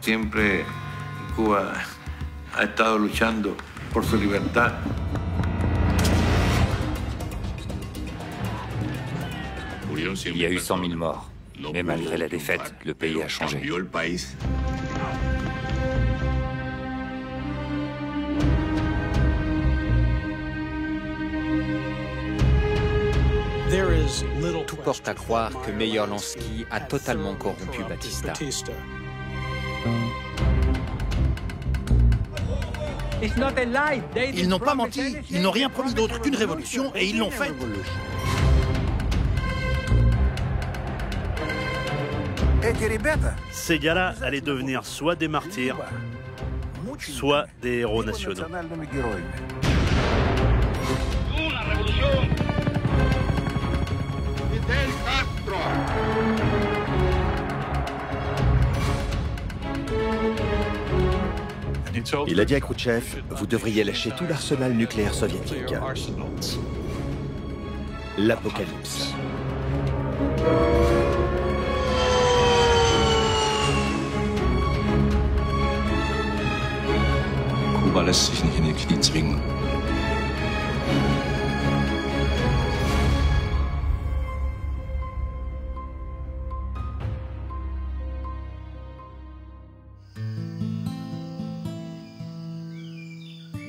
Siempre Cuba ha estado luchando por su libertad. Il y a eu 100 000 morts, mais malgré la défaite, le pays a changé. Tout porte à croire que Meyer Lansky a totalement corrompu Batista. Ils n'ont pas menti, ils n'ont rien promis d'autre qu'une révolution et ils l'ont faite. Ces gars-là allaient devenir soit des martyrs, soit des héros nationaux. Il a dit à Khrouchtchev, vous devriez lâcher tout l'arsenal nucléaire soviétique. L'apocalypse. Kuba lässt sich nicht in den Knie zwingen.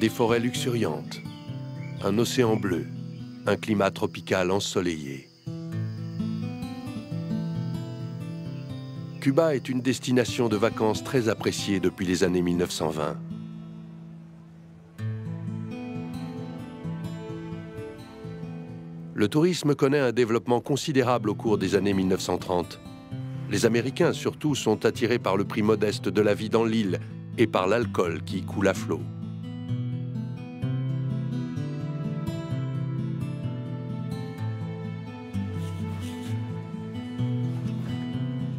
Des forêts luxuriantes, un océan bleu, un climat tropical ensoleillé. Cuba est une destination de vacances très appréciée depuis les années 1920. Le tourisme connaît un développement considérable au cours des années 1930. Les Américains surtout sont attirés par le prix modeste de la vie dans l'île et par l'alcool qui coule à flot.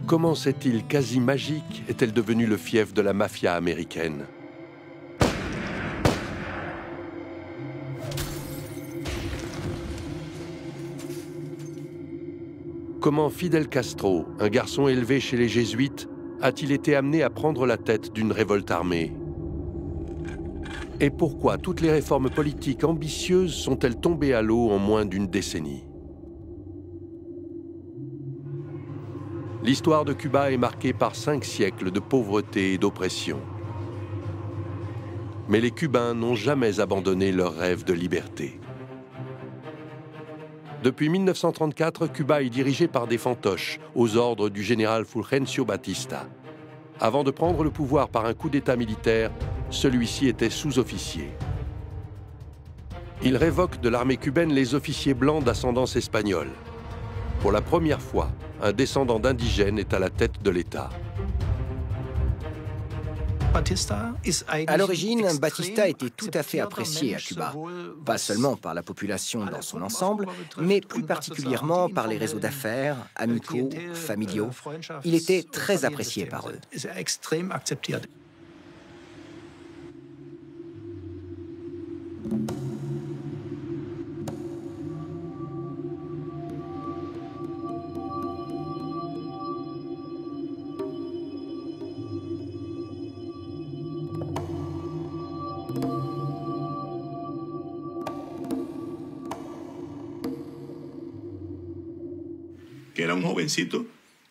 Comment cette île quasi magique est-elle devenue le fief de la mafia américaine? Comment Fidel Castro, un garçon élevé chez les jésuites, a-t-il été amené à prendre la tête d'une révolte armée? Et pourquoi toutes les réformes politiques ambitieuses sont-elles tombées à l'eau en moins d'une décennie? L'histoire de Cuba est marquée par 5 siècles de pauvreté et d'oppression. Mais les Cubains n'ont jamais abandonné leur rêve de liberté. Depuis 1934, Cuba est dirigé par des fantoches, aux ordres du général Fulgencio Batista. Avant de prendre le pouvoir par un coup d'État militaire, celui-ci était sous-officier. Il révoque de l'armée cubaine les officiers blancs d'ascendance espagnole. Pour la première fois, un descendant d'indigènes est à la tête de l'État. À l'origine, Batista était tout à fait apprécié à Cuba, pas seulement par la population dans son ensemble, mais plus particulièrement par les réseaux d'affaires, amicaux, familiaux. Il était très apprécié par eux.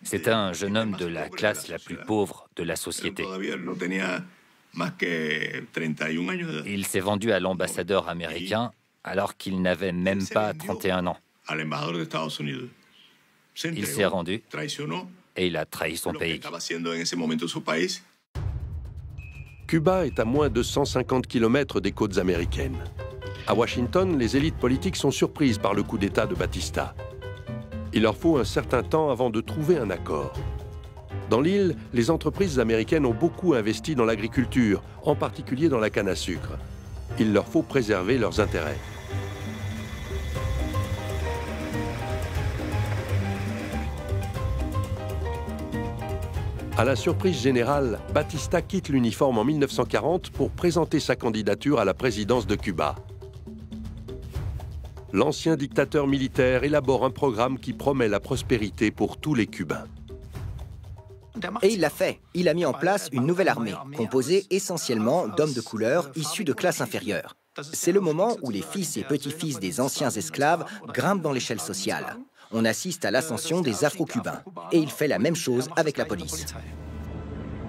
C'était un jeune homme de la classe la plus pauvre de la société. Il s'est vendu à l'ambassadeur américain alors qu'il n'avait même pas 31 ans. Il s'est rendu et il a trahi son pays. Cuba est à moins de 150 km des côtes américaines. À Washington, les élites politiques sont surprises par le coup d'État de Batista. Il leur faut un certain temps avant de trouver un accord. Dans l'île, les entreprises américaines ont beaucoup investi dans l'agriculture, en particulier dans la canne à sucre. Il leur faut préserver leurs intérêts. À la surprise générale, Batista quitte l'uniforme en 1940 pour présenter sa candidature à la présidence de Cuba. L'ancien dictateur militaire élabore un programme qui promet la prospérité pour tous les Cubains. Et il l'a fait. Il a mis en place une nouvelle armée, composée essentiellement d'hommes de couleur issus de classes inférieures. C'est le moment où les fils et petits-fils des anciens esclaves grimpent dans l'échelle sociale. On assiste à l'ascension des Afro-Cubains. Et il fait la même chose avec la police.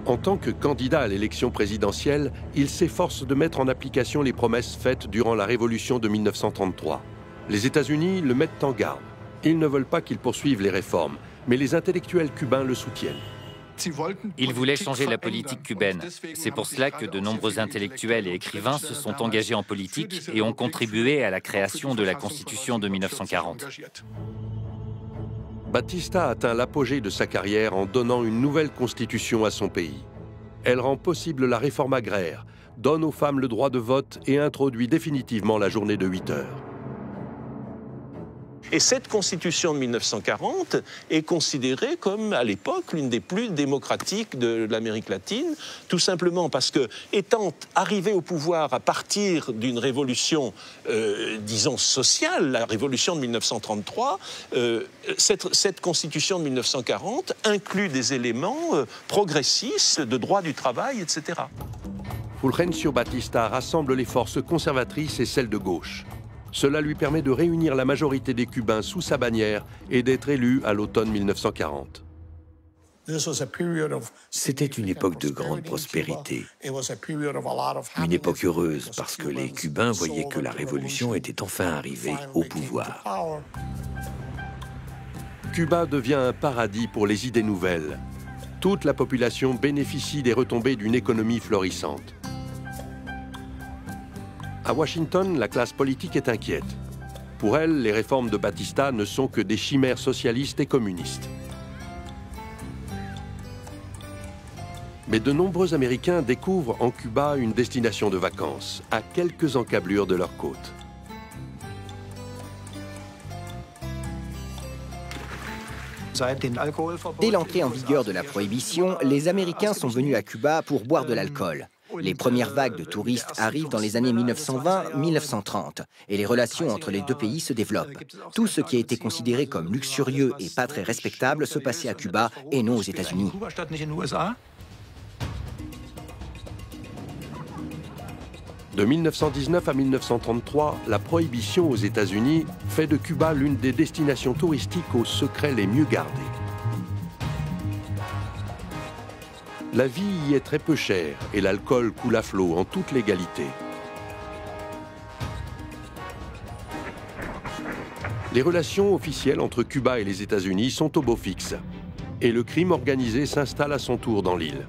En tant que candidat à l'élection présidentielle, il s'efforce de mettre en application les promesses faites durant la Révolution de 1933. Les États-Unis le mettent en garde. Ils ne veulent pas qu'il poursuive les réformes, mais les intellectuels cubains le soutiennent. Ils voulaient changer la politique cubaine. C'est pour cela que de nombreux intellectuels et écrivains se sont engagés en politique et ont contribué à la création de la Constitution de 1940. Batista atteint l'apogée de sa carrière en donnant une nouvelle constitution à son pays. Elle rend possible la réforme agraire, donne aux femmes le droit de vote et introduit définitivement la journée de 8 heures. Et cette constitution de 1940 est considérée comme, à l'époque, l'une des plus démocratiques de l'Amérique latine, tout simplement parce que, étant arrivé au pouvoir à partir d'une révolution, disons, sociale, la révolution de 1933, cette constitution de 1940 inclut des éléments progressistes de droit du travail, etc. Fulgencio Batista rassemble les forces conservatrices et celles de gauche. Cela lui permet de réunir la majorité des Cubains sous sa bannière et d'être élu à l'automne 1940. C'était une époque de grande prospérité, une époque heureuse parce que les Cubains voyaient que la révolution était enfin arrivée au pouvoir. Cuba devient un paradis pour les idées nouvelles. Toute la population bénéficie des retombées d'une économie florissante. À Washington, la classe politique est inquiète. Pour elle, les réformes de Batista ne sont que des chimères socialistes et communistes. Mais de nombreux Américains découvrent en Cuba une destination de vacances, à quelques encablures de leur côte. Dès l'entrée en vigueur de la prohibition, les Américains sont venus à Cuba pour boire de l'alcool. Les premières vagues de touristes arrivent dans les années 1920-1930 et les relations entre les deux pays se développent. Tout ce qui a été considéré comme luxurieux et pas très respectable se passait à Cuba et non aux États-Unis. De 1919 à 1933, la prohibition aux États-Unis fait de Cuba l'une des destinations touristiques aux secrets les mieux gardés. La vie y est très peu chère et l'alcool coule à flot en toute légalité. Les relations officielles entre Cuba et les États-Unis sont au beau fixe et le crime organisé s'installe à son tour dans l'île.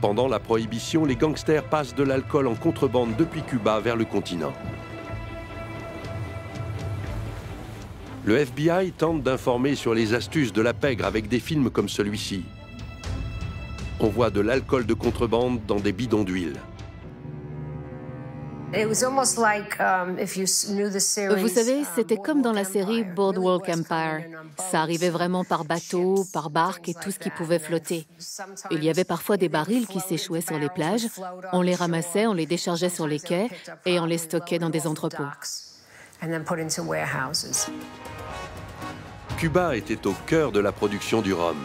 Pendant la prohibition, les gangsters passent de l'alcool en contrebande depuis Cuba vers le continent. Le FBI tente d'informer sur les astuces de la pègre avec des films comme celui-ci. On voit de l'alcool de contrebande dans des bidons d'huile. Vous savez, c'était comme dans la série Boardwalk Empire. Ça arrivait vraiment par bateau, par barque et tout ce qui pouvait flotter. Il y avait parfois des barils qui s'échouaient sur les plages. On les ramassait, on les déchargeait sur les quais et on les stockait dans des entrepôts. Cuba était au cœur de la production du rhum.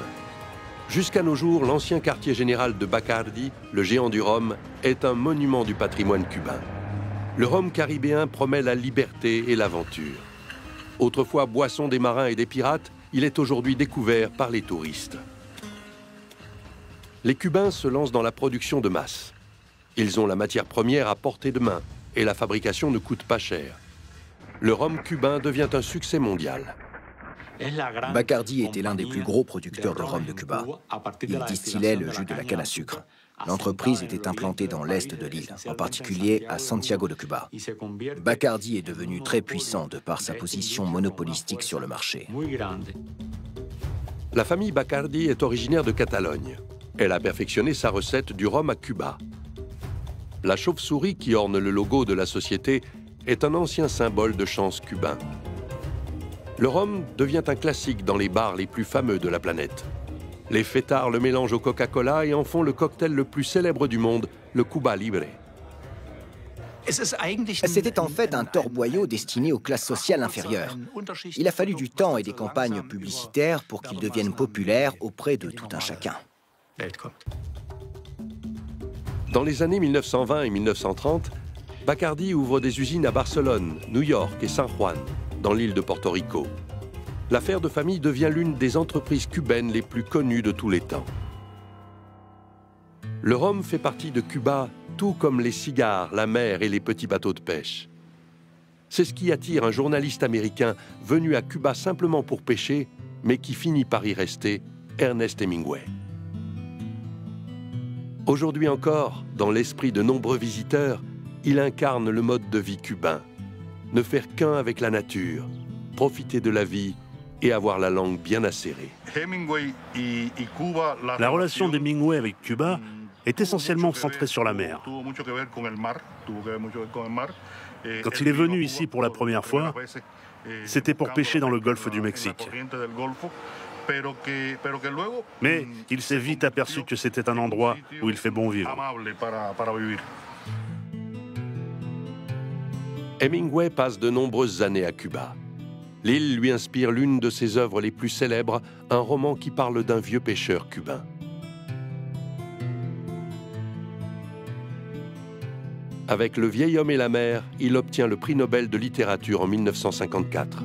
Jusqu'à nos jours, l'ancien quartier général de Bacardi, le géant du rhum, est un monument du patrimoine cubain. Le rhum caribéen promet la liberté et l'aventure. Autrefois boisson des marins et des pirates, il est aujourd'hui découvert par les touristes. Les Cubains se lancent dans la production de masse. Ils ont la matière première à portée de main et la fabrication ne coûte pas cher. Le rhum cubain devient un succès mondial. Bacardi était l'un des plus gros producteurs de rhum de Cuba. Il distillait le jus de la canne à sucre. L'entreprise était implantée dans l'est de l'île, en particulier à Santiago de Cuba. Bacardi est devenu très puissant de par sa position monopolistique sur le marché. La famille Bacardi est originaire de Catalogne. Elle a perfectionné sa recette du rhum à Cuba. La chauve-souris qui orne le logo de la société est un ancien symbole de chance cubain. Le rhum devient un classique dans les bars les plus fameux de la planète. Les fêtards le mélangent au Coca-Cola et en font le cocktail le plus célèbre du monde, le Cuba Libre. C'était en fait un torboyau destiné aux classes sociales inférieures. Il a fallu du temps et des campagnes publicitaires pour qu'il devienne populaire auprès de tout un chacun. Dans les années 1920 et 1930, Bacardi ouvre des usines à Barcelone, New York et San Juan, dans l'île de Porto Rico. L'affaire de famille devient l'une des entreprises cubaines les plus connues de tous les temps. Le rhum fait partie de Cuba, tout comme les cigares, la mer et les petits bateaux de pêche. C'est ce qui attire un journaliste américain venu à Cuba simplement pour pêcher, mais qui finit par y rester, Ernest Hemingway. Aujourd'hui encore, dans l'esprit de nombreux visiteurs, il incarne le mode de vie cubain. Ne faire qu'un avec la nature, profiter de la vie et avoir la langue bien acérée. La relation d'Hemingway avec Cuba est essentiellement centrée sur la mer. Quand il est venu ici pour la première fois, c'était pour pêcher dans le golfe du Mexique. Mais il s'est vite aperçu que c'était un endroit où il fait bon vivre. Hemingway passe de nombreuses années à Cuba. L'île lui inspire l'une de ses œuvres les plus célèbres, un roman qui parle d'un vieux pêcheur cubain. Avec Le vieil homme et la mer, il obtient le prix Nobel de littérature en 1954.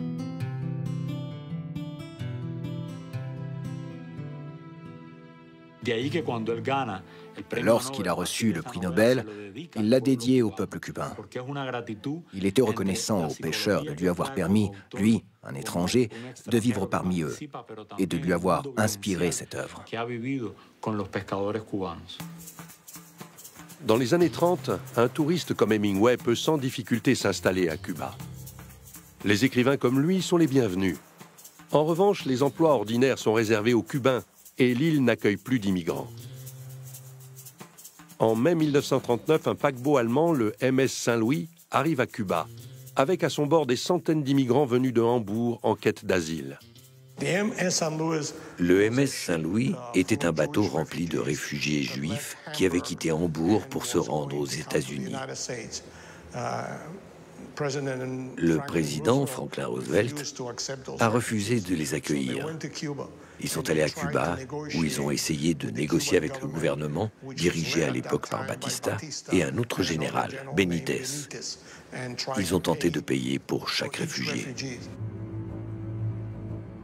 Lorsqu'il a reçu le prix Nobel, il l'a dédié au peuple cubain. Il était reconnaissant aux pêcheurs de lui avoir permis, lui, un étranger, de vivre parmi eux et de lui avoir inspiré cette œuvre. Dans les années 30, un touriste comme Hemingway peut sans difficulté s'installer à Cuba. Les écrivains comme lui sont les bienvenus. En revanche, les emplois ordinaires sont réservés aux Cubains et l'île n'accueille plus d'immigrants. En mai 1939, un paquebot allemand, le MS Saint-Louis, arrive à Cuba, avec à son bord des centaines d'immigrants venus de Hambourg en quête d'asile. Le MS Saint-Louis était un bateau rempli de réfugiés juifs qui avaient quitté Hambourg pour se rendre aux États-Unis. Le président Franklin Roosevelt a refusé de les accueillir. Ils sont allés à Cuba, où ils ont essayé de négocier avec le gouvernement, dirigé à l'époque par Batista, et un autre général, Benitez. Ils ont tenté de payer pour chaque réfugié.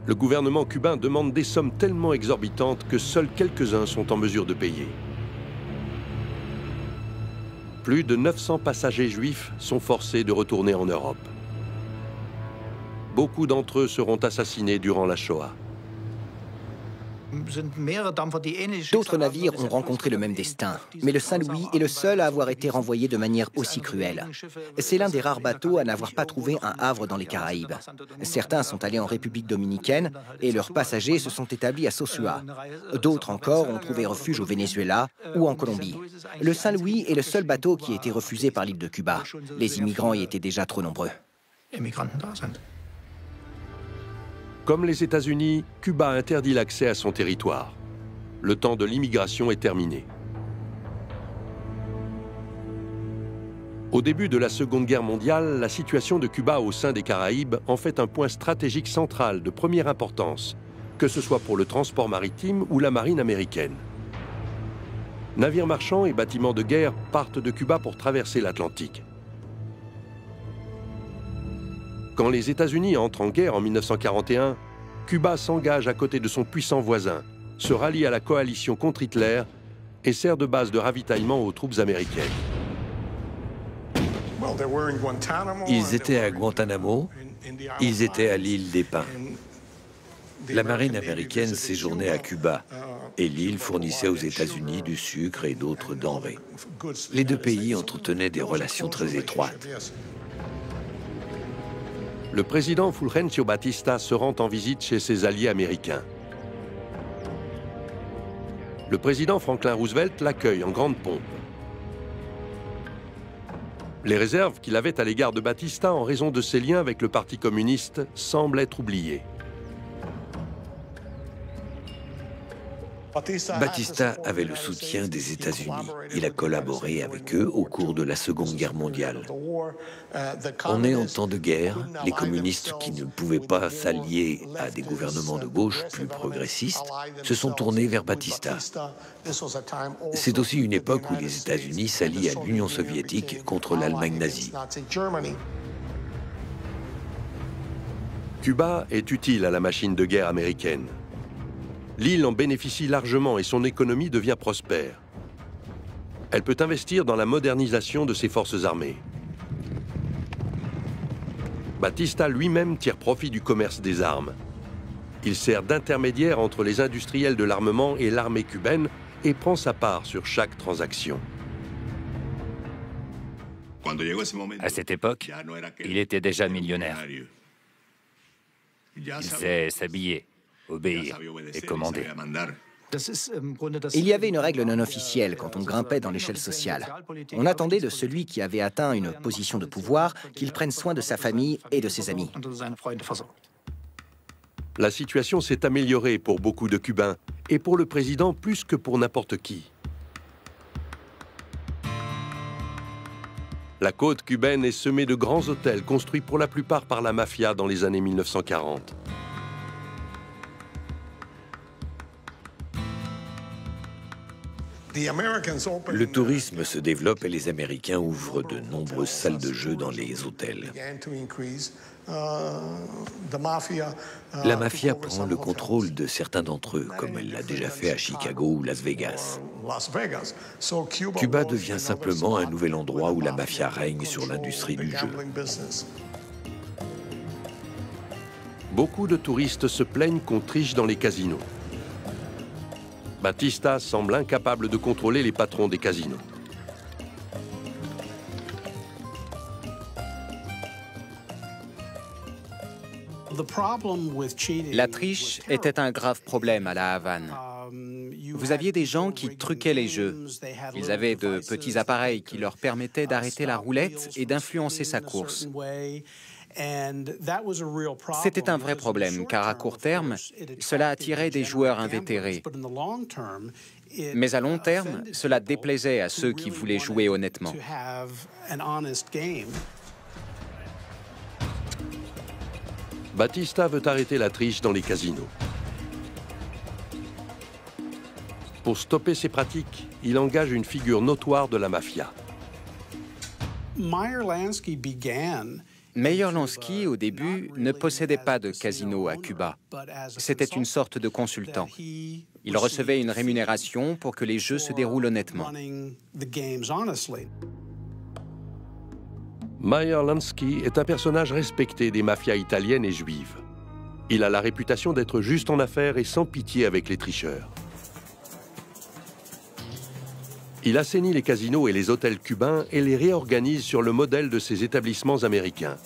Le gouvernement cubain demande des sommes tellement exorbitantes que seuls quelques-uns sont en mesure de payer. Plus de 900 passagers juifs sont forcés de retourner en Europe. Beaucoup d'entre eux seront assassinés durant la Shoah. D'autres navires ont rencontré le même destin, mais le Saint-Louis est le seul à avoir été renvoyé de manière aussi cruelle. C'est l'un des rares bateaux à n'avoir pas trouvé un havre dans les Caraïbes. Certains sont allés en République dominicaine et leurs passagers se sont établis à Sosua. D'autres encore ont trouvé refuge au Venezuela ou en Colombie. Le Saint-Louis est le seul bateau qui a été refusé par l'île de Cuba. Les immigrants y étaient déjà trop nombreux. Comme les États-Unis, Cuba interdit l'accès à son territoire. Le temps de l'immigration est terminé. Au début de la Seconde Guerre mondiale, la situation de Cuba au sein des Caraïbes en fait un point stratégique central de première importance, que ce soit pour le transport maritime ou la marine américaine. Navires marchands et bâtiments de guerre partent de Cuba pour traverser l'Atlantique. Quand les États-Unis entrent en guerre en 1941, Cuba s'engage à côté de son puissant voisin, se rallie à la coalition contre Hitler et sert de base de ravitaillement aux troupes américaines. Ils étaient à Guantanamo, ils étaient à l'île des Pins. La marine américaine séjournait à Cuba et l'île fournissait aux États-Unis du sucre et d'autres denrées. Les deux pays entretenaient des relations très étroites. Le président Fulgencio Batista se rend en visite chez ses alliés américains. Le président Franklin Roosevelt l'accueille en grande pompe. Les réserves qu'il avait à l'égard de Batista en raison de ses liens avec le Parti communiste semblent être oubliées. Batista avait le soutien des États-Unis. Il a collaboré avec eux au cours de la Seconde Guerre mondiale. En est en temps de guerre, les communistes qui ne pouvaient pas s'allier à des gouvernements de gauche plus progressistes se sont tournés vers Batista. C'est aussi une époque où les États-Unis s'allient à l'Union soviétique contre l'Allemagne nazie. Cuba est utile à la machine de guerre américaine. L'île en bénéficie largement et son économie devient prospère. Elle peut investir dans la modernisation de ses forces armées. Batista lui-même tire profit du commerce des armes. Il sert d'intermédiaire entre les industriels de l'armement et l'armée cubaine et prend sa part sur chaque transaction. À cette époque, il était déjà millionnaire. Il sait s'habiller, obéir et commander. Il y avait une règle non officielle quand on grimpait dans l'échelle sociale. On attendait de celui qui avait atteint une position de pouvoir qu'il prenne soin de sa famille et de ses amis. La situation s'est améliorée pour beaucoup de Cubains et pour le président plus que pour n'importe qui. La côte cubaine est semée de grands hôtels construits pour la plupart par la mafia dans les années 1940. Le tourisme se développe et les Américains ouvrent de nombreuses salles de jeu dans les hôtels. La mafia prend le contrôle de certains d'entre eux, comme elle l'a déjà fait à Chicago ou Las Vegas. Cuba devient simplement un nouvel endroit où la mafia règne sur l'industrie du jeu. Beaucoup de touristes se plaignent qu'on triche dans les casinos. Batista semble incapable de contrôler les patrons des casinos. La triche était un grave problème à La Havane. Vous aviez des gens qui truquaient les jeux. Ils avaient de petits appareils qui leur permettaient d'arrêter la roulette et d'influencer sa course. C'était un vrai problème, car à court terme, cela attirait des joueurs invétérés. Mais à long terme, cela déplaisait à ceux qui voulaient jouer honnêtement. Batista veut arrêter la triche dans les casinos. Pour stopper ces pratiques, il engage une figure notoire de la mafia. Meyer Lansky, au début, ne possédait pas de casino à Cuba. C'était une sorte de consultant. Il recevait une rémunération pour que les jeux se déroulent honnêtement. Meyer Lansky est un personnage respecté des mafias italiennes et juives. Il a la réputation d'être juste en affaires et sans pitié avec les tricheurs. Il assainit les casinos et les hôtels cubains et les réorganise sur le modèle de ses établissements américains.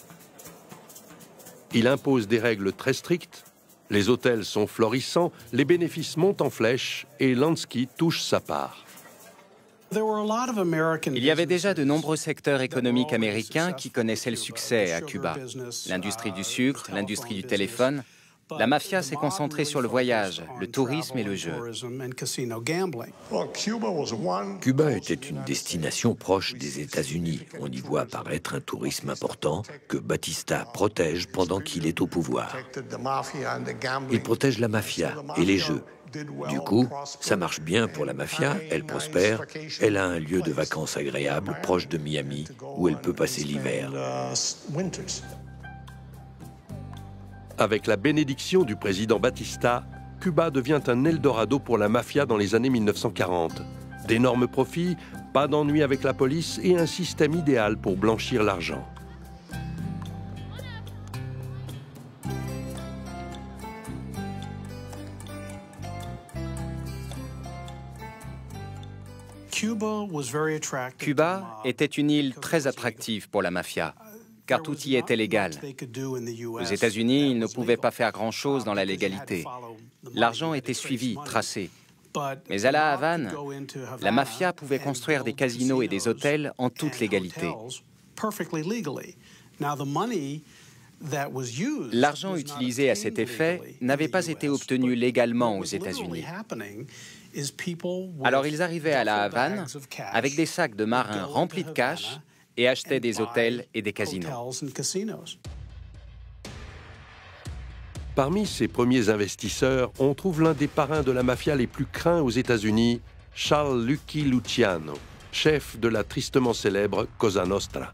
Il impose des règles très strictes, les hôtels sont florissants, les bénéfices montent en flèche et Lansky touche sa part. Il y avait déjà de nombreux secteurs économiques américains qui connaissaient le succès à Cuba. L'industrie du sucre, l'industrie du téléphone. La mafia s'est concentrée sur le voyage, le tourisme et le jeu. Cuba était une destination proche des États-Unis. On y voit apparaître un tourisme important que Batista protège pendant qu'il est au pouvoir. Il protège la mafia et les jeux. Du coup, ça marche bien pour la mafia, elle prospère, elle a un lieu de vacances agréable proche de Miami où elle peut passer l'hiver. Avec la bénédiction du président Batista, Cuba devient un Eldorado pour la mafia dans les années 1940. D'énormes profits, pas d'ennuis avec la police et un système idéal pour blanchir l'argent. Cuba était une île très attractive pour la mafia, car tout y était légal. Aux États-Unis, ils ne pouvaient pas faire grand-chose dans la légalité. L'argent était suivi, tracé. Mais à La Havane, la mafia pouvait construire des casinos et des hôtels en toute légalité. L'argent utilisé à cet effet n'avait pas été obtenu légalement aux États-Unis. Alors ils arrivaient à la Havane avec des sacs de marins remplis de cash et achetaient des hôtels et des casinos. Parmi ces premiers investisseurs, on trouve l'un des parrains de la mafia les plus craints aux États-Unis, Charles Lucky Luciano, chef de la tristement célèbre Cosa Nostra.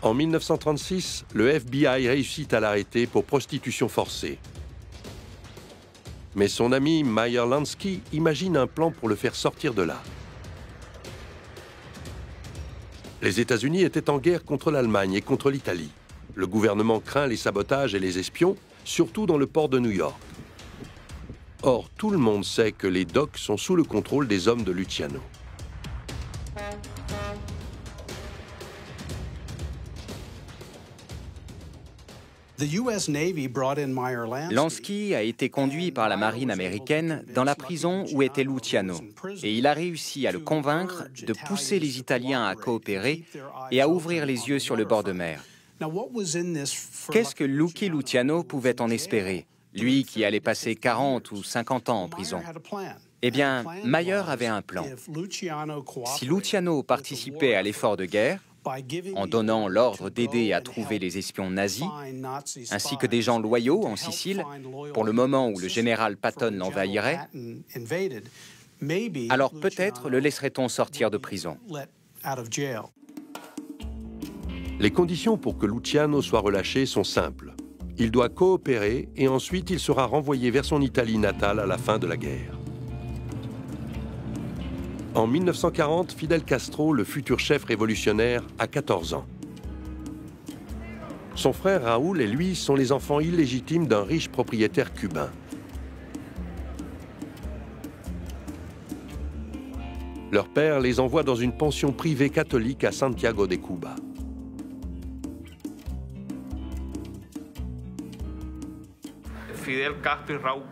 En 1936, le FBI réussit à l'arrêter pour prostitution forcée. Mais son ami Meyer Lansky imagine un plan pour le faire sortir de là. Les États-Unis étaient en guerre contre l'Allemagne et contre l'Italie. Le gouvernement craint les sabotages et les espions, surtout dans le port de New York. Or, tout le monde sait que les docks sont sous le contrôle des hommes de Luciano. Lansky a été conduit par la marine américaine dans la prison où était Luciano, et il a réussi à le convaincre de pousser les Italiens à coopérer et à ouvrir les yeux sur le bord de mer. Qu'est-ce que Lucky Luciano pouvait en espérer, lui qui allait passer 40 ou 50 ans en prison? Eh bien, Meyer avait un plan. Si Luciano participait à l'effort de guerre, en donnant l'ordre d'aider à trouver les espions nazis, ainsi que des gens loyaux en Sicile, pour le moment où le général Patton l'envahirait, alors peut-être le laisserait-on sortir de prison. Les conditions pour que Luciano soit relâché sont simples. Il doit coopérer et ensuite il sera renvoyé vers son Italie natale à la fin de la guerre. En 1940, Fidel Castro, le futur chef révolutionnaire, a 14 ans. Son frère Raoul et lui sont les enfants illégitimes d'un riche propriétaire cubain. Leur père les envoie dans une pension privée catholique à Santiago de Cuba.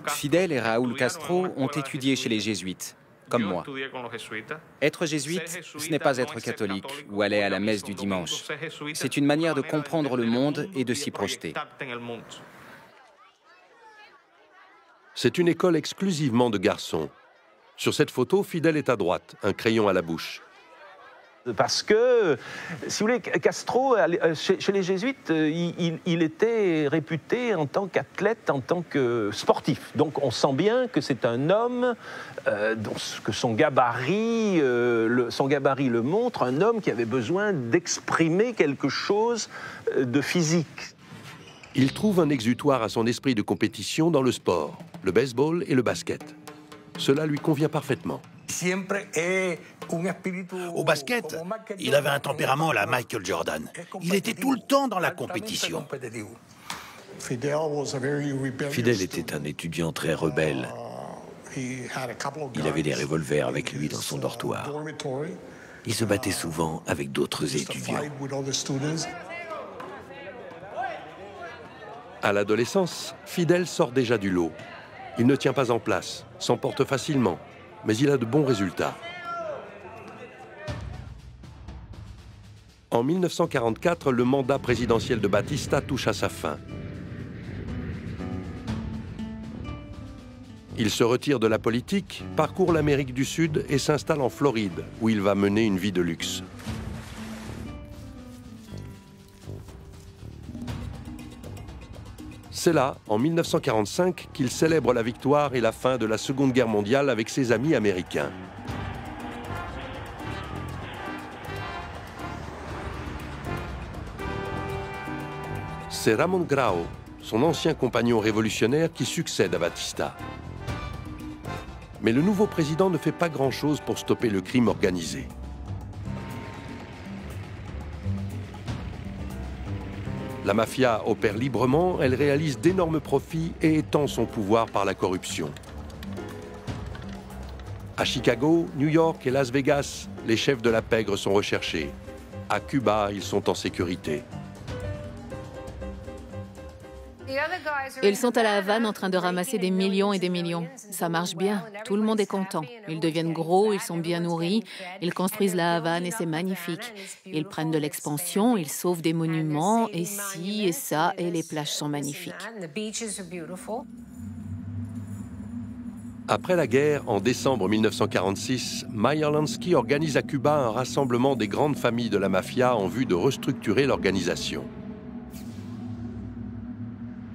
Fidel et Raoul Castro ont étudié chez les jésuites, comme moi. Être jésuite, ce n'est pas être catholique ou aller à la messe du dimanche. C'est une manière de comprendre le monde et de s'y projeter. C'est une école exclusivement de garçons. Sur cette photo, Fidel est à droite, un crayon à la bouche. Parce que, si vous voulez, Castro, chez les jésuites, il était réputé en tant qu'athlète, en tant que sportif. Donc on sent bien que c'est un homme, que son gabarit le montre, un homme qui avait besoin d'exprimer quelque chose de physique. Il trouve un exutoire à son esprit de compétition dans le sport, le baseball et le basket. Cela lui convient parfaitement. Au basket, il avait un tempérament à la Michael Jordan. Il était tout le temps dans la compétition. Fidel était un étudiant très rebelle. Il avait des revolvers avec lui dans son dortoir. Il se battait souvent avec d'autres étudiants. À l'adolescence, Fidel sort déjà du lot. Il ne tient pas en place, s'emporte facilement, mais il a de bons résultats. En 1944, le mandat présidentiel de Batista touche à sa fin. Il se retire de la politique, parcourt l'Amérique du Sud et s'installe en Floride, où il va mener une vie de luxe. C'est là, en 1945, qu'il célèbre la victoire et la fin de la Seconde Guerre mondiale avec ses amis américains. C'est Ramon Grau, son ancien compagnon révolutionnaire, qui succède à Batista. Mais le nouveau président ne fait pas grand-chose pour stopper le crime organisé. La mafia opère librement, elle réalise d'énormes profits et étend son pouvoir par la corruption. À Chicago, New York et Las Vegas, les chefs de la pègre sont recherchés. À Cuba, ils sont en sécurité. Ils sont à la Havane en train de ramasser des millions et des millions. Ça marche bien, tout le monde est content. Ils deviennent gros, ils sont bien nourris, ils construisent la Havane et c'est magnifique. Ils prennent de l'expansion, ils sauvent des monuments, et ci et ça, et les plages sont magnifiques. Après la guerre, en décembre 1946, Meyer Lansky organise à Cuba un rassemblement des grandes familles de la mafia en vue de restructurer l'organisation.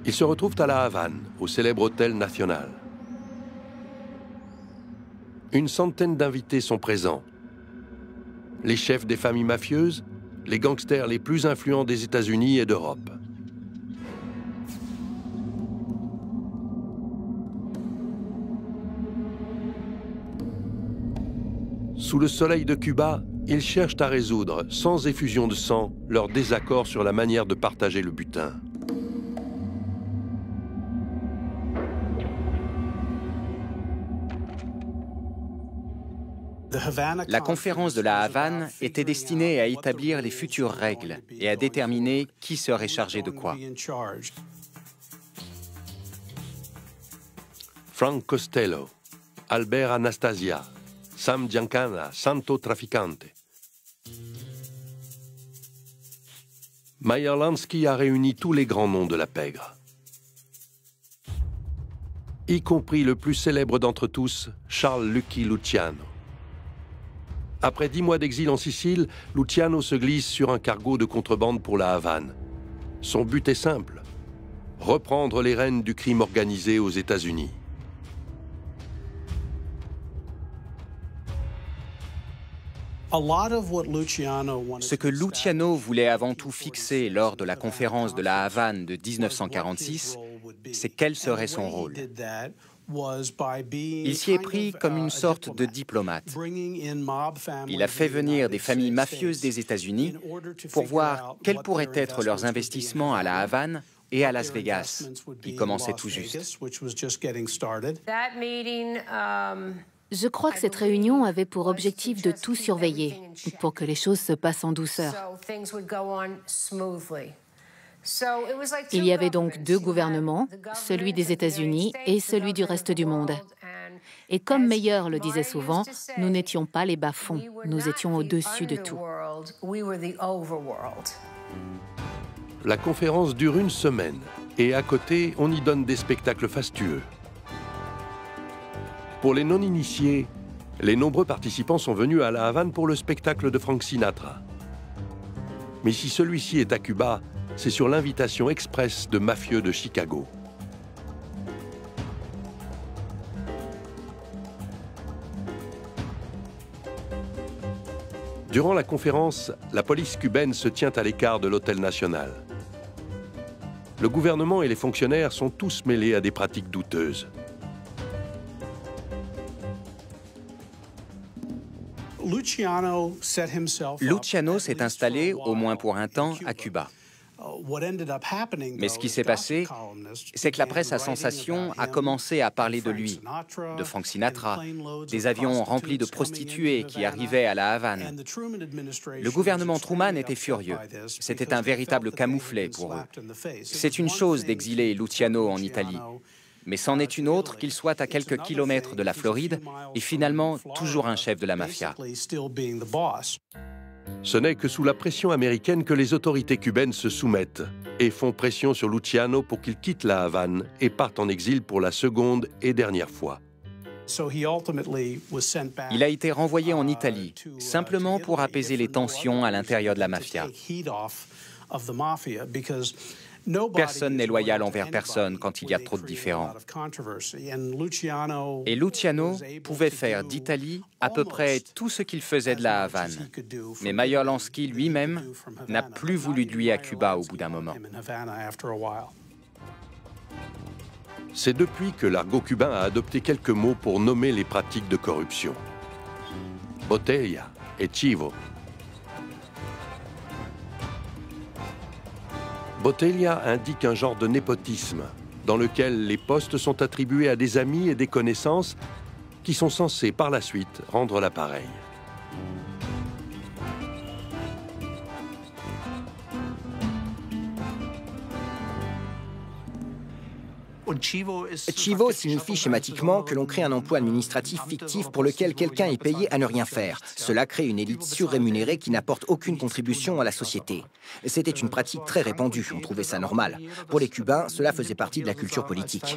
Ils se retrouvent à La Havane, au célèbre Hôtel Nacional. Une centaine d'invités sont présents. Les chefs des familles mafieuses, les gangsters les plus influents des États-Unis et d'Europe. Sous le soleil de Cuba, ils cherchent à résoudre, sans effusion de sang, leur désaccord sur la manière de partager le butin. La conférence de la Havane était destinée à établir les futures règles et à déterminer qui serait chargé de quoi. Frank Costello, Albert Anastasia, Sam Giancana, Santo Traficante. Meyer Lansky a réuni tous les grands noms de la pègre, y compris le plus célèbre d'entre tous, Charles Lucky Luciano. Après 10 mois d'exil en Sicile, Luciano se glisse sur un cargo de contrebande pour la Havane. Son but est simple, reprendre les rênes du crime organisé aux États-Unis. Ce que Luciano voulait avant tout fixer lors de la conférence de la Havane de 1946, c'est quel serait son rôle. Il s'y est pris comme une sorte de diplomate. Il a fait venir des familles mafieuses des États-Unis pour voir quels pourraient être leurs investissements à la Havane et à Las Vegas, qui commençaient tout juste. Je crois que cette réunion avait pour objectif de tout surveiller, pour que les choses se passent en douceur. Il y avait donc 2 gouvernements, celui des États-Unis et celui du reste du monde. Et comme Meyer le disait souvent, nous n'étions pas les bas-fonds, nous étions au-dessus de tout. La conférence dure 1 semaine, et à côté, on y donne des spectacles fastueux. Pour les non-initiés, les nombreux participants sont venus à La Havane pour le spectacle de Frank Sinatra. Mais si celui-ci est à Cuba, c'est sur l'invitation express de mafieux de Chicago. Durant la conférence, la police cubaine se tient à l'écart de l'Hôtel Nacional. Le gouvernement et les fonctionnaires sont tous mêlés à des pratiques douteuses. Luciano s'est installé, au moins pour un temps, à Cuba. Mais ce qui s'est passé, c'est que la presse à sensation a commencé à parler de lui, de Frank Sinatra, des avions remplis de prostituées qui arrivaient à la Havane. Le gouvernement Truman était furieux. C'était un véritable camouflet pour eux. C'est une chose d'exiler Luciano en Italie, mais c'en est une autre qu'il soit à quelques kilomètres de la Floride et finalement toujours un chef de la mafia. Ce n'est que sous la pression américaine que les autorités cubaines se soumettent et font pression sur Luciano pour qu'il quitte la Havane et parte en exil pour la seconde et dernière fois. Il a été renvoyé en Italie, simplement pour apaiser les tensions à l'intérieur de la mafia. Personne n'est loyal envers personne quand il y a trop de différends. Et Luciano pouvait faire d'Italie à peu près tout ce qu'il faisait de la Havane. Mais Meyer Lansky lui-même n'a plus voulu de lui à Cuba au bout d'un moment. C'est depuis que l'argot cubain a adopté quelques mots pour nommer les pratiques de corruption. Botella et chivo. Botella indique un genre de népotisme dans lequel les postes sont attribués à des amis et des connaissances qui sont censés par la suite rendre l'appareil. Chivo signifie schématiquement que l'on crée un emploi administratif fictif pour lequel quelqu'un est payé à ne rien faire. Cela crée une élite surrémunérée qui n'apporte aucune contribution à la société. C'était une pratique très répandue, on trouvait ça normal. Pour les Cubains, cela faisait partie de la culture politique.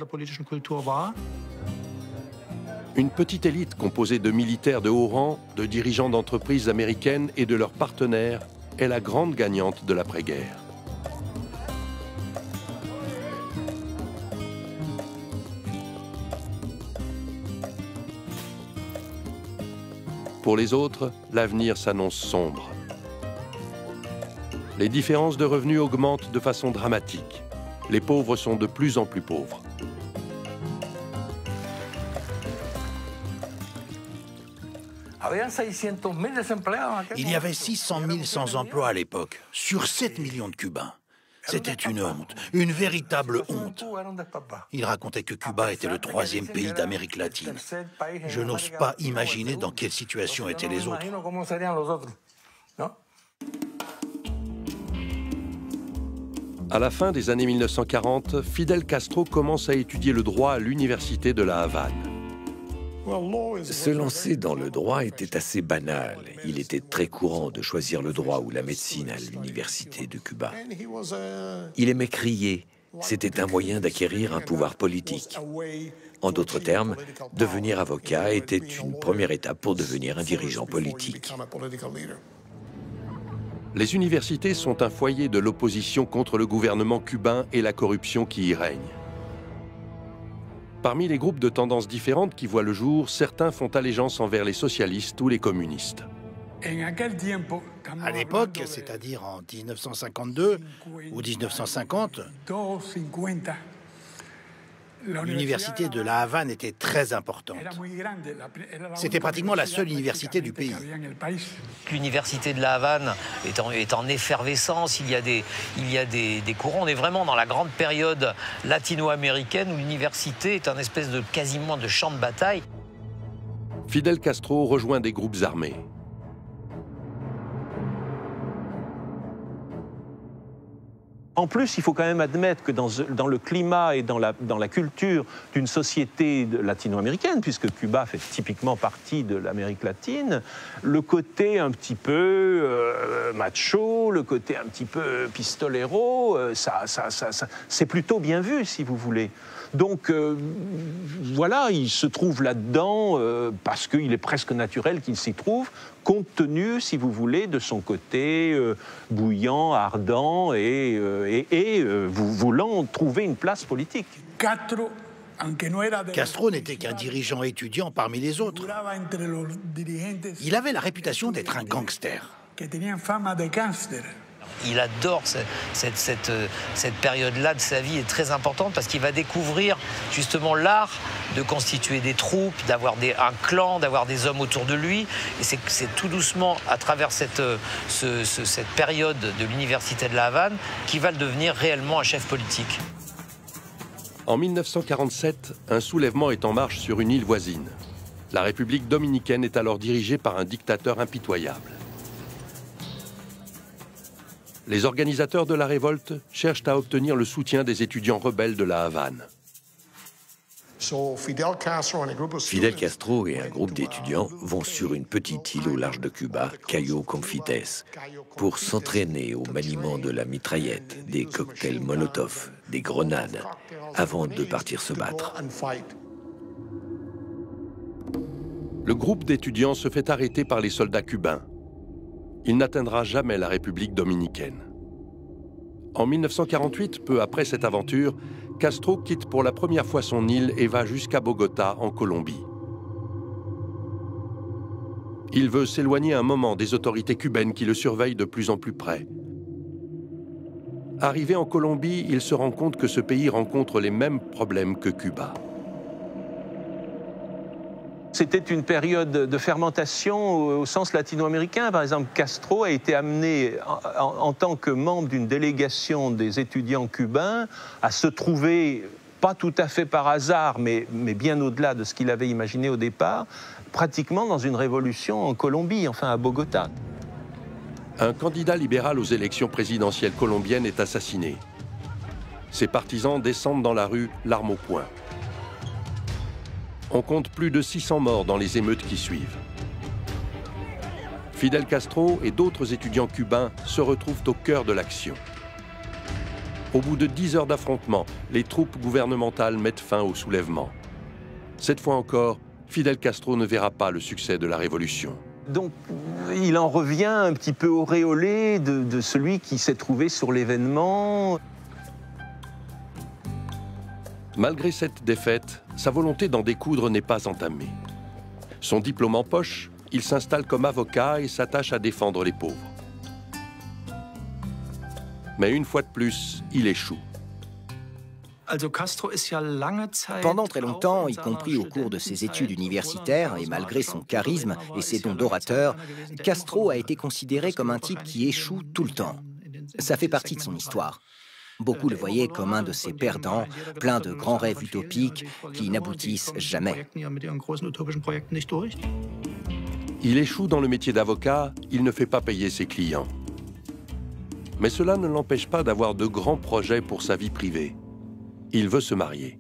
Une petite élite composée de militaires de haut rang, de dirigeants d'entreprises américaines et de leurs partenaires est la grande gagnante de l'après-guerre. Pour les autres, l'avenir s'annonce sombre. Les différences de revenus augmentent de façon dramatique. Les pauvres sont de plus en plus pauvres. Il y avait 600 000 sans-emploi à l'époque, sur 7 millions de Cubains. C'était une honte, une véritable honte. Il racontait que Cuba était le 3e pays d'Amérique latine. Je n'ose pas imaginer dans quelle situation étaient les autres. À la fin des années 1940, Fidel Castro commence à étudier le droit à l'université de La Havane. Se lancer dans le droit était assez banal. Il était très courant de choisir le droit ou la médecine à l'université de Cuba. Il aimait crier. C'était un moyen d'acquérir un pouvoir politique. En d'autres termes, devenir avocat était une première étape pour devenir un dirigeant politique. Les universités sont un foyer de l'opposition contre le gouvernement cubain et la corruption qui y règne. Parmi les groupes de tendances différentes qui voient le jour, certains font allégeance envers les socialistes ou les communistes. À l'époque, c'est-à-dire en 1952 ou 1950, l'université de La Havane était très importante. C'était pratiquement la seule université du pays. L'université de La Havane est en effervescence, il y a des courants. On est vraiment dans la grande période latino-américaine où l'université est un espèce de quasiment de champ de bataille. Fidel Castro rejoint des groupes armés. En plus, il faut quand même admettre que dans le climat et dans la culture d'une société latino-américaine, puisque Cuba fait typiquement partie de l'Amérique latine, le côté un petit peu macho, le côté un petit peu pistolero, c'est plutôt bien vu, si vous voulez. Donc voilà, il se trouve là-dedans parce qu'il est presque naturel qu'il s'y trouve, compte tenu, si vous voulez, de son côté bouillant, ardent et voulant trouver une place politique. Castro n'était qu'un dirigeant étudiant parmi les autres. Il avait la réputation d'être un gangster. Il adore cette période-là de sa vie, est très importante parce qu'il va découvrir justement l'art de constituer des troupes, d'avoir un clan, d'avoir des hommes autour de lui. Et c'est tout doucement, à travers cette période de l'université de La Havane, qu'il va devenir réellement un chef politique. En 1947, un soulèvement est en marche sur une île voisine. La République dominicaine est alors dirigée par un dictateur impitoyable. Les organisateurs de la révolte cherchent à obtenir le soutien des étudiants rebelles de La Havane. Fidel Castro et un groupe d'étudiants vont sur une petite île au large de Cuba, Cayo Confites, pour s'entraîner au maniement de la mitraillette, des cocktails Molotov, des grenades, avant de partir se battre. Le groupe d'étudiants se fait arrêter par les soldats cubains. Il n'atteindra jamais la République dominicaine. En 1948, peu après cette aventure, Castro quitte pour la première fois son île et va jusqu'à Bogota, en Colombie. Il veut s'éloigner un moment des autorités cubaines qui le surveillent de plus en plus près. Arrivé en Colombie, il se rend compte que ce pays rencontre les mêmes problèmes que Cuba. C'était une période de fermentation au sens latino-américain. Par exemple, Castro a été amené en tant que membre d'une délégation des étudiants cubains à se trouver, pas tout à fait par hasard, mais bien au-delà de ce qu'il avait imaginé au départ, pratiquement dans une révolution en Colombie, enfin à Bogota. Un candidat libéral aux élections présidentielles colombiennes est assassiné. Ses partisans descendent dans la rue, l'arme au poing. On compte plus de 600 morts dans les émeutes qui suivent. Fidel Castro et d'autres étudiants cubains se retrouvent au cœur de l'action. Au bout de 10 heures d'affrontement, les troupes gouvernementales mettent fin au soulèvement. Cette fois encore, Fidel Castro ne verra pas le succès de la révolution. Donc, il en revient un petit peu auréolé de celui qui s'est trouvé sur l'événement. Malgré cette défaite, sa volonté d'en découdre n'est pas entamée. Son diplôme en poche, il s'installe comme avocat et s'attache à défendre les pauvres. Mais une fois de plus, il échoue. Pendant très longtemps, y compris au cours de ses études universitaires, et malgré son charisme et ses dons d'orateur, Castro a été considéré comme un type qui échoue tout le temps. Ça fait partie de son histoire. Beaucoup le voyaient comme un de ces perdants, plein de grands rêves utopiques qui n'aboutissent jamais. Il échoue dans le métier d'avocat, il ne fait pas payer ses clients. Mais cela ne l'empêche pas d'avoir de grands projets pour sa vie privée. Il veut se marier.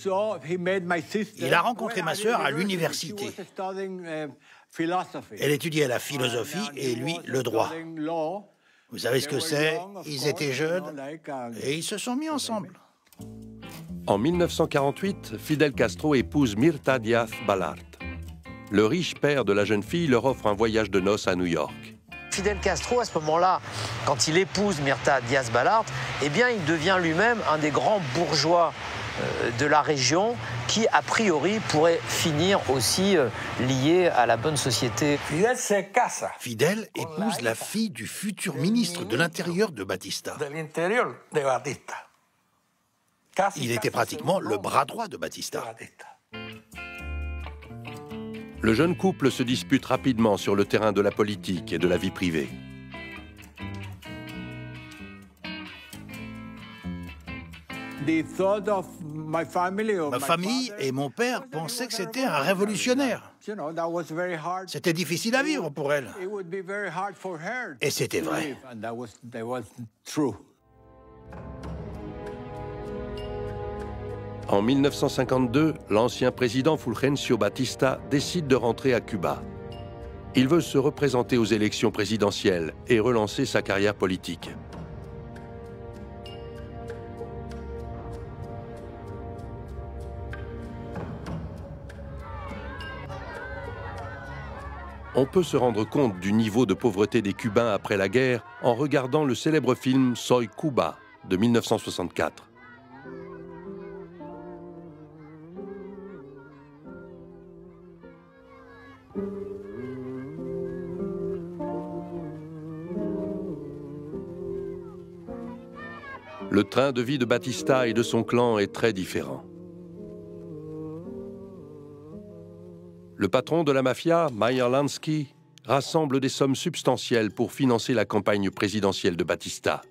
Il a rencontré ma sœur à l'université. Elle étudiait la philosophie et lui le droit. Vous savez ce que c'est? Ils étaient jeunes et ils se sont mis ensemble. En 1948, Fidel Castro épouse Mirta Díaz Balart. Le riche père de la jeune fille leur offre un voyage de noces à New York. Fidel Castro, à ce moment-là, quand il épouse Mirta Díaz Balart, eh bien, il devient lui-même un des grands bourgeois de la région qui, a priori, pourrait finir aussi lié à la bonne société. Fidel épouse la fille du futur ministre de l'Intérieur de Batista. Il était pratiquement le bras droit de Batista. Le jeune couple se dispute rapidement sur le terrain de la politique et de la vie privée. Ma famille et mon père pensaient que c'était un révolutionnaire. C'était difficile à vivre pour elle. Et c'était vrai. En 1952, l'ancien président Fulgencio Batista décide de rentrer à Cuba. Il veut se représenter aux élections présidentielles et relancer sa carrière politique. On peut se rendre compte du niveau de pauvreté des Cubains après la guerre en regardant le célèbre film Soy Cuba de 1964. Le train de vie de Batista et de son clan est très différent. Le patron de la mafia, Meyer Lansky, rassemble des sommes substantielles pour financer la campagne présidentielle de Batista.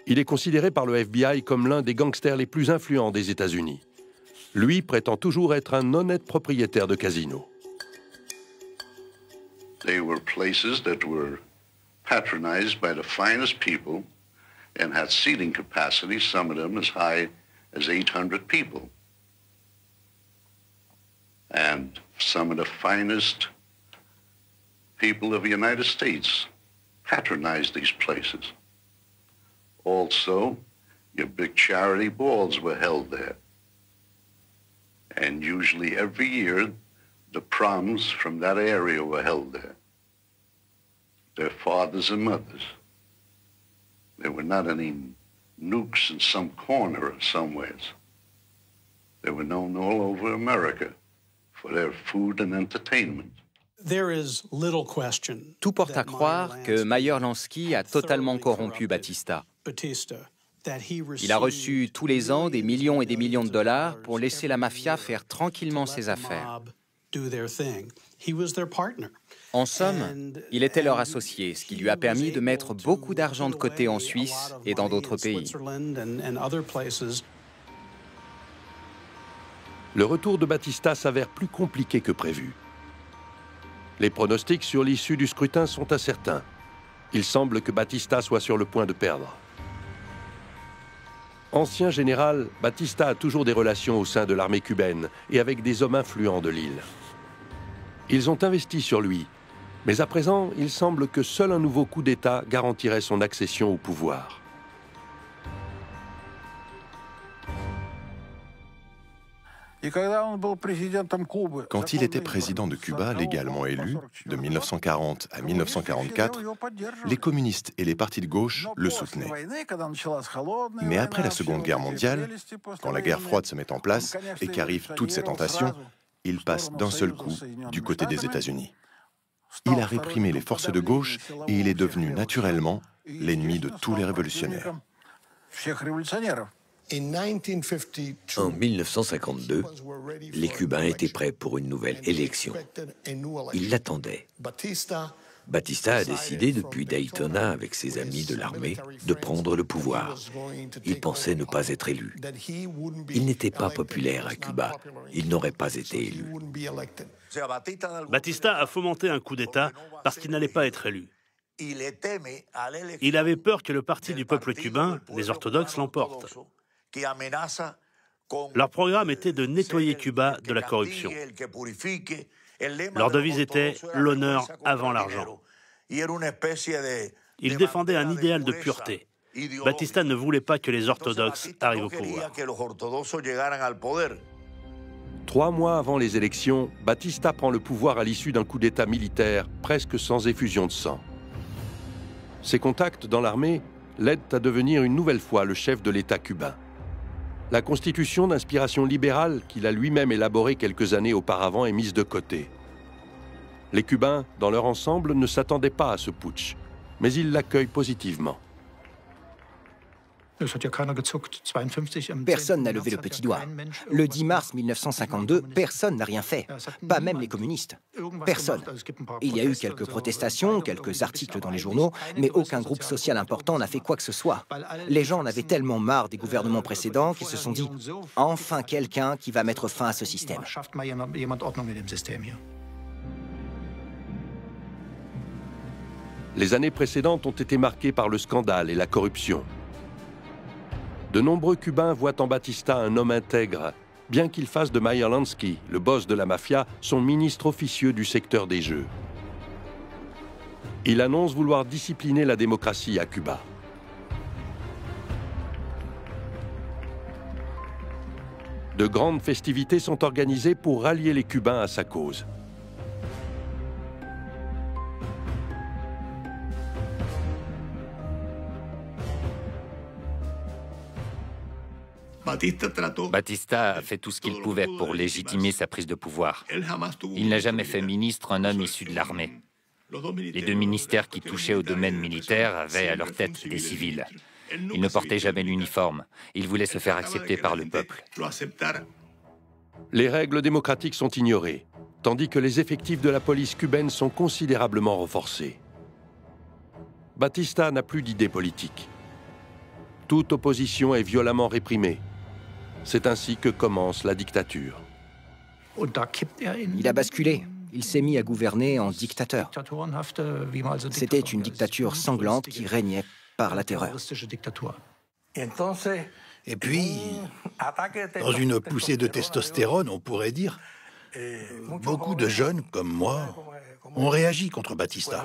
Il est considéré par le FBI comme l'un des gangsters les plus influents des États-Unis. Lui prétend toujours être un honnête propriétaire de casino. They were places that were patronized by the finest people and had seating capacity, some of them as high as 800 people. And some of the finest people of the United States patronized these places. Also, your big charity balls were held there. And usually every year, the proms from that area were held there. Their fathers and mothers. There were not any nukes in some corner or somewheres. They were known all over America for their food and entertainment. Tout porte à croire que Meyer Lansky a totalement corrompu Batista. Il a reçu tous les ans des millions et des millions de dollars pour laisser la mafia faire tranquillement ses affaires. En somme, il était leur associé, ce qui lui a permis de mettre beaucoup d'argent de côté en Suisse et dans d'autres pays. Le retour de Batista s'avère plus compliqué que prévu. Les pronostics sur l'issue du scrutin sont incertains. Il semble que Batista soit sur le point de perdre. Ancien général, Batista a toujours des relations au sein de l'armée cubaine et avec des hommes influents de l'île. Ils ont investi sur lui, mais à présent, il semble que seul un nouveau coup d'État garantirait son accession au pouvoir. Quand il était président de Cuba, légalement élu, de 1940 à 1944, les communistes et les partis de gauche le soutenaient. Mais après la Seconde Guerre mondiale, quand la guerre froide se met en place et qu'arrivent toutes ces tentations, il passe d'un seul coup du côté des États-Unis. Il a réprimé les forces de gauche et il est devenu naturellement l'ennemi de tous les révolutionnaires. En 1952, les Cubains étaient prêts pour une nouvelle élection. Ils l'attendaient. Batista a décidé, depuis Daytona, avec ses amis de l'armée, de prendre le pouvoir. Il pensait ne pas être élu. Il n'était pas populaire à Cuba. Il n'aurait pas été élu. Batista a fomenté un coup d'État parce qu'il n'allait pas être élu. Il avait peur que le parti du peuple cubain, les orthodoxes, l'emporte. Leur programme était de nettoyer Cuba de la corruption. Leur devise était « l'honneur avant l'argent ». Ils défendaient un idéal de pureté. Batista ne voulait pas que les orthodoxes arrivent au pouvoir. 3 mois avant les élections, Batista prend le pouvoir à l'issue d'un coup d'État militaire presque sans effusion de sang. Ses contacts dans l'armée l'aident à devenir une nouvelle fois le chef de l'État cubain. La constitution d'inspiration libérale qu'il a lui-même élaborée quelques années auparavant est mise de côté. Les Cubains, dans leur ensemble, ne s'attendaient pas à ce putsch, mais ils l'accueillent positivement. Personne n'a levé le petit doigt. Le 10 mars 1952, personne n'a rien fait, pas même les communistes. Personne. Il y a eu quelques protestations, quelques articles dans les journaux, mais aucun groupe social important n'a fait quoi que ce soit. Les gens en avaient tellement marre des gouvernements précédents qu'ils se sont dit « Enfin quelqu'un qui va mettre fin à ce système ». Les années précédentes ont été marquées par le scandale et la corruption. De nombreux Cubains voient en Batista un homme intègre, bien qu'il fasse de Meyer Lansky, le boss de la mafia, son ministre officieux du secteur des jeux. Il annonce vouloir discipliner la démocratie à Cuba. De grandes festivités sont organisées pour rallier les Cubains à sa cause. Batista a fait tout ce qu'il pouvait pour légitimer sa prise de pouvoir. Il n'a jamais fait ministre un homme issu de l'armée. Les 2 ministères qui touchaient au domaine militaire avaient à leur tête des civils. Il ne portait jamais l'uniforme. Il voulait se faire accepter par le peuple. Les règles démocratiques sont ignorées, tandis que les effectifs de la police cubaine sont considérablement renforcés. Batista n'a plus d'idée politique. Toute opposition est violemment réprimée. C'est ainsi que commence la dictature. Il a basculé. Il s'est mis à gouverner en dictateur. C'était une dictature sanglante qui régnait par la terreur. Et puis, dans une poussée de testostérone, on pourrait dire, beaucoup de jeunes comme moi ont réagi contre Batista.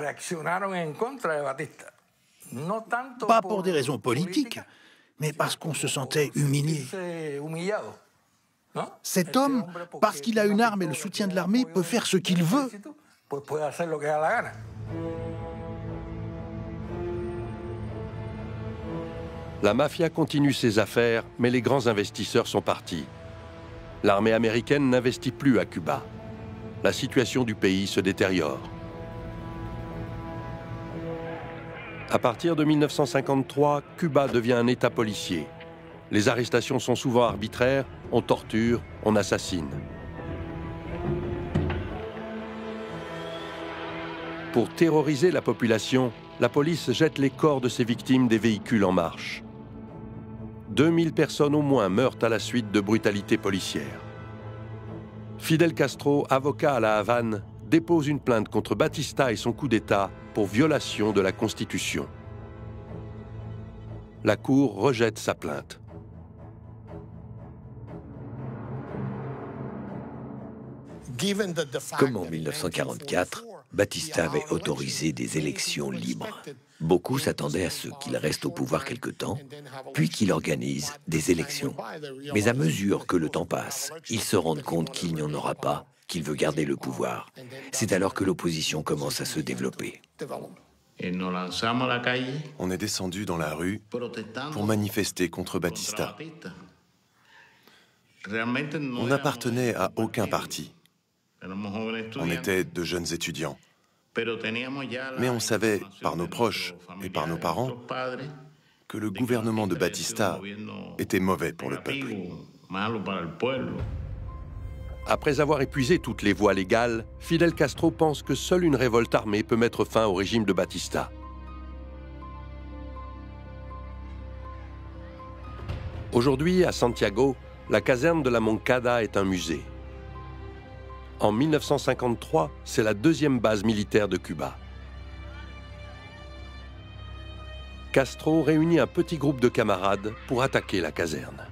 Pas pour des raisons politiques, mais parce qu'on se sentait humilié. Cet homme, parce qu'il a une arme et le soutien de l'armée, peut faire ce qu'il veut. La mafia continue ses affaires, mais les grands investisseurs sont partis. L'armée américaine n'investit plus à Cuba. La situation du pays se détériore. À partir de 1953, Cuba devient un État policier. Les arrestations sont souvent arbitraires, on torture, on assassine. Pour terroriser la population, la police jette les corps de ses victimes des véhicules en marche. 2000 personnes au moins meurent à la suite de brutalités policières. Fidel Castro, avocat à La Havane, dépose une plainte contre Batista et son coup d'État pour violation de la Constitution. La Cour rejette sa plainte. Comme en 1944, Batista avait autorisé des élections libres. Beaucoup s'attendaient à ce qu'il reste au pouvoir quelque temps, puis qu'il organise des élections. Mais à mesure que le temps passe, ils se rendent compte qu'il n'y en aura pas, qu'il veut garder le pouvoir. C'est alors que l'opposition commence à se développer. On est descendu dans la rue pour manifester contre Batista. On n'appartenait à aucun parti. On était de jeunes étudiants. Mais on savait, par nos proches et par nos parents, que le gouvernement de Batista était mauvais pour le peuple. Après avoir épuisé toutes les voies légales, Fidel Castro pense que seule une révolte armée peut mettre fin au régime de Batista. Aujourd'hui, à Santiago, la caserne de la Moncada est un musée. En 1953, c'est la deuxième base militaire de Cuba. Castro réunit un petit groupe de camarades pour attaquer la caserne.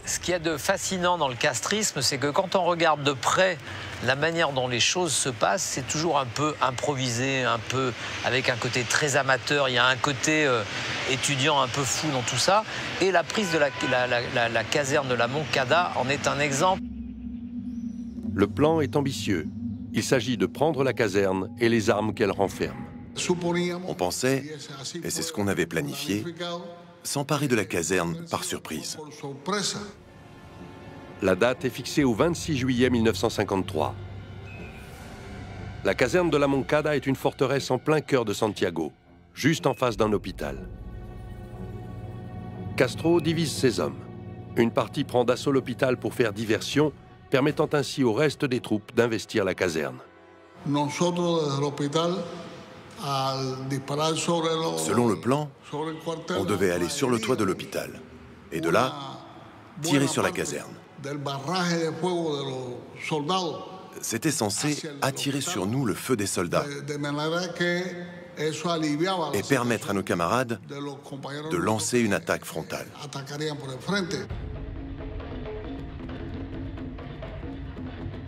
Ce qu'il y a de fascinant dans le castrisme, c'est que quand on regarde de près la manière dont les choses se passent, c'est toujours un peu improvisé, un peu avec un côté très amateur. Il y a un côté étudiant un peu fou dans tout ça. Et la prise de la caserne de la Moncada en est un exemple. Le plan est ambitieux. Il s'agit de prendre la caserne et les armes qu'elle renferme. On pensait, et c'est ce qu'on avait planifié, s'emparer de la caserne par surprise. La date est fixée au 26 juillet 1953. La caserne de la Moncada est une forteresse en plein cœur de Santiago, juste en face d'un hôpital. Castro divise ses hommes. Une partie prend d'assaut l'hôpital pour faire diversion, permettant ainsi au reste des troupes d'investir la caserne. Selon le plan, on devait aller sur le toit de l'hôpital et de là, tirer sur la caserne. C'était censé attirer sur nous le feu des soldats et permettre à nos camarades de lancer une attaque frontale.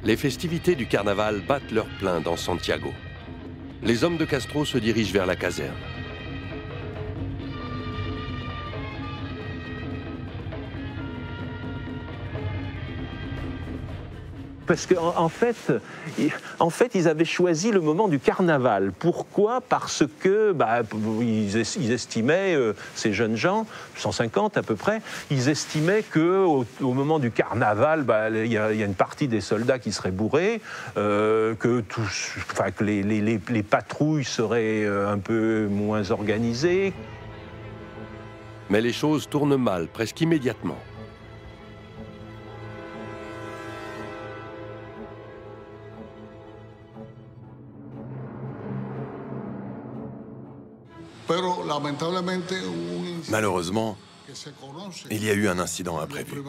Les festivités du carnaval battent leur plein dans Santiago. Les hommes de Castro se dirigent vers la caserne. Parce qu'en fait, ils avaient choisi le moment du carnaval. Pourquoi? Parce que ils estimaient, ces jeunes gens, 150 à peu près, ils estimaient qu'au moment du carnaval, il y a une partie des soldats qui seraient bourrés, que les patrouilles seraient un peu moins organisées. Mais les choses tournent mal presque immédiatement. Malheureusement, il y a eu un incident imprévu.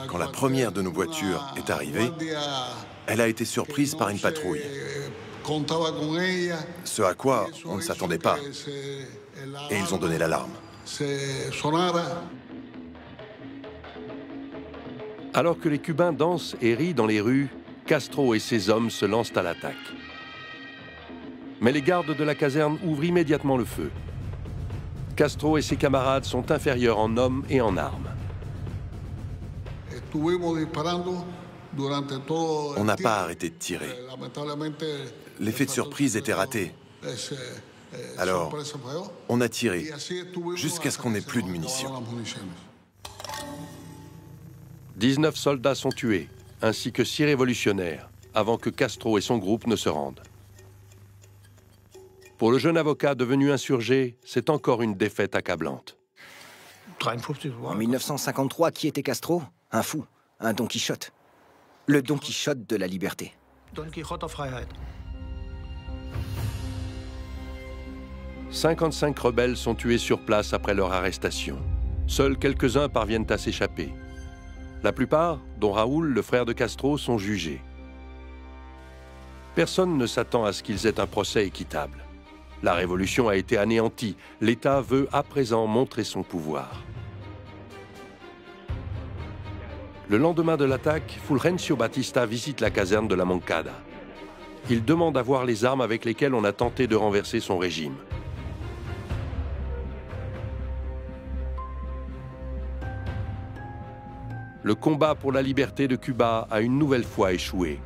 Quand la première de nos voitures est arrivée, elle a été surprise par une patrouille. Ce à quoi on ne s'attendait pas. Et ils ont donné l'alarme. Alors que les Cubains dansent et rient dans les rues, Castro et ses hommes se lancent à l'attaque. Mais les gardes de la caserne ouvrent immédiatement le feu. Castro et ses camarades sont inférieurs en hommes et en armes. On n'a pas arrêté de tirer. L'effet de surprise était raté. Alors, on a tiré jusqu'à ce qu'on n'ait plus de munitions. 19 soldats sont tués, ainsi que 6 révolutionnaires, avant que Castro et son groupe ne se rendent. Pour le jeune avocat devenu insurgé, c'est encore une défaite accablante. En 1953, qui était Castro? Un fou, un Don Quichotte. Le Don Quichotte de la liberté. 55 rebelles sont tués sur place après leur arrestation. Seuls quelques-uns parviennent à s'échapper. La plupart, dont Raoul, le frère de Castro, sont jugés. Personne ne s'attend à ce qu'ils aient un procès équitable. La révolution a été anéantie. L'État veut à présent montrer son pouvoir. Le lendemain de l'attaque, Fulgencio Batista visite la caserne de la Moncada. Il demande à voir les armes avec lesquelles on a tenté de renverser son régime. Le combat pour la liberté de Cuba a une nouvelle fois échoué.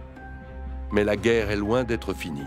Mais la guerre est loin d'être finie.